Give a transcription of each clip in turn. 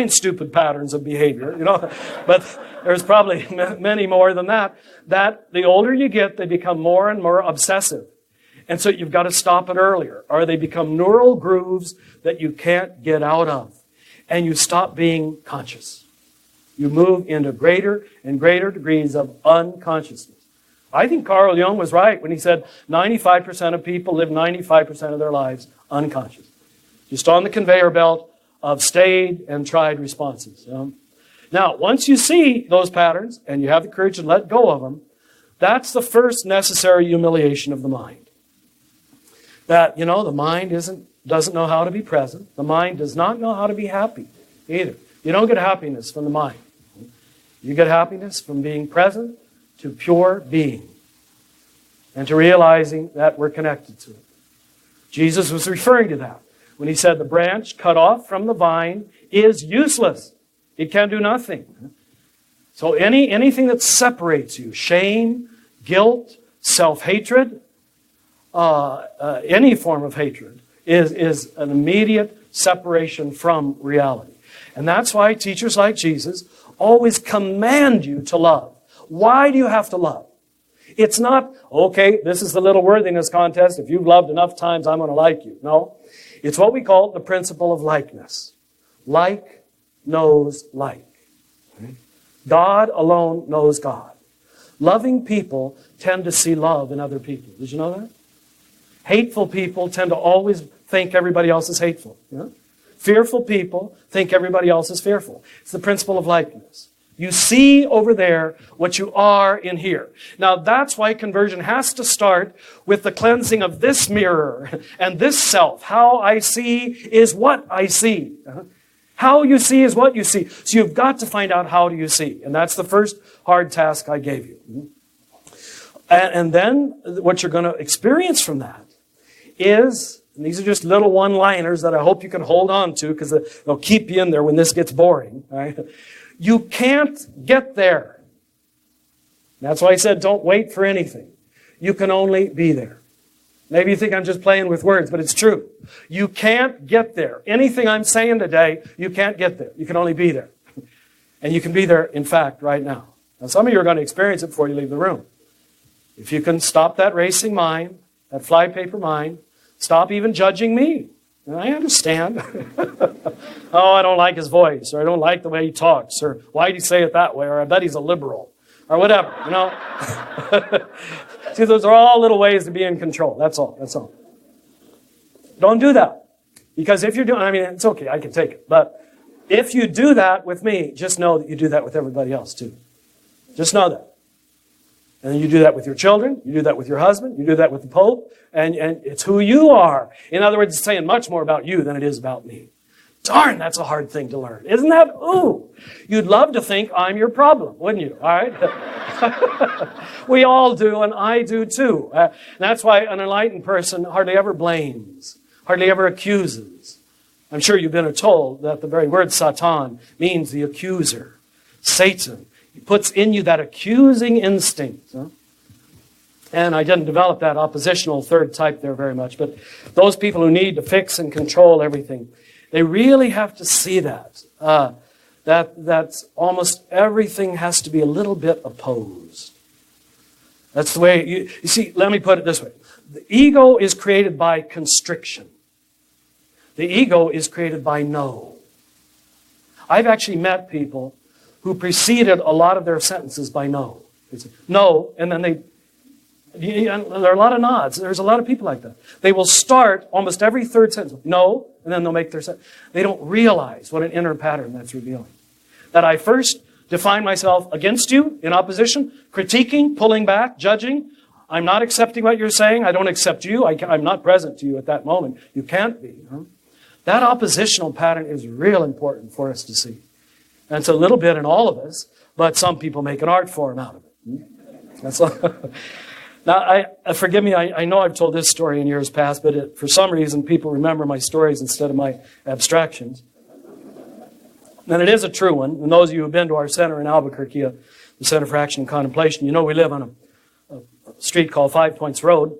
9 stupid patterns of behavior, but there's probably many more than that. That the older you get, they become more and more obsessive. And so you've got to stop it earlier, or they become neural grooves that you can't get out of. And you stop being conscious. You move into greater and greater degrees of unconsciousness. I think Carl Jung was right when he said 95% of people live 95% of their lives unconscious. Just on the conveyor belt of stayed and tried responses. Now, once you see those patterns and you have the courage to let go of them, that's the first necessary humiliation of the mind. That, the mind doesn't know how to be present. The mind does not know how to be happy either. You don't get happiness from the mind. You get happiness from being present to pure being and to realizing that we're connected to it. Jesus was referring to that when he said the branch cut off from the vine is useless. It can do nothing. So anything that separates you, shame, guilt, self-hatred, any form of hatred, is an immediate separation from reality. And that's why teachers like Jesus always command you to love. Why do you have to love? It's not, okay, this is the little worthiness contest. If you've loved enough times, I'm going to like you. No. It's what we call the principle of likeness. Like knows like. God alone knows God. Loving people tend to see love in other people. Did you know that? Hateful people tend to always think everybody else is hateful. Fearful people think everybody else is fearful. It's the principle of likeness. You see over there what you are in here. Now that's why conversion has to start with the cleansing of this mirror and this self. How I see is what I see. How you see is what you see. So you've got to find out how do you see. And that's the first hard task I gave you. And then what you're going to experience from that is, and these are just little one-liners that I hope you can hold on to because they'll keep you in there when this gets boring. Right? You can't get there. That's why I said don't wait for anything. You can only be there. Maybe you think I'm just playing with words, but it's true. You can't get there. Anything I'm saying today, you can't get there. You can only be there. And you can be there, in fact, right now. Now, some of you are going to experience it before you leave the room. If you can stop that racing mind, that flypaper mind, stop even judging me. And I understand. Oh, I don't like his voice, or I don't like the way he talks, or why did he say it that way, or I bet he's a liberal, or whatever, See, those are all little ways to be in control. That's all. Don't do that. Because if you're doing, it's okay, I can take it. But if you do that with me, just know that you do that with everybody else too. Just know that. And you do that with your children, you do that with your husband, you do that with the Pope, and it's who you are. In other words, it's saying much more about you than it is about me. Darn, that's a hard thing to learn. Isn't that? Ooh. You'd love to think I'm your problem, wouldn't you? All right? We all do, and I do too. That's why an enlightened person hardly ever blames, hardly ever accuses. I'm sure you've been told that the very word Satan means the accuser. Satan. He puts in you that accusing instinct. And I didn't develop that oppositional third type there very much. But those people who need to fix and control everything, they really have to see that. That almost everything has to be a little bit opposed. That's the way, you see, let me put it this way. The ego is created by constriction. The ego is created by no. I've actually met people who preceded a lot of their sentences by no. They say, no, and then there are a lot of nods. There's a lot of people like that. They will start almost every third sentence with no, and then they'll make their sentence. They don't realize what an inner pattern that's revealing. That I first define myself against you, in opposition, critiquing, pulling back, judging. I'm not accepting what you're saying. I don't accept you. I'm not present to you at that moment. You can't be. That oppositional pattern is real important for us to see. And it's a little bit in all of us, but some people make an art form out of it. That's all. Now, forgive me, I know I've told this story in years past, but for some reason people remember my stories instead of my abstractions. And it is a true one. And those of you who have been to our center in Albuquerque, the Center for Action and Contemplation, you know we live on a street called 5 Points Road,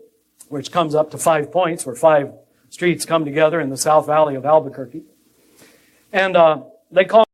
which comes up to 5 points, where 5 streets come together in the South Valley of Albuquerque. And they call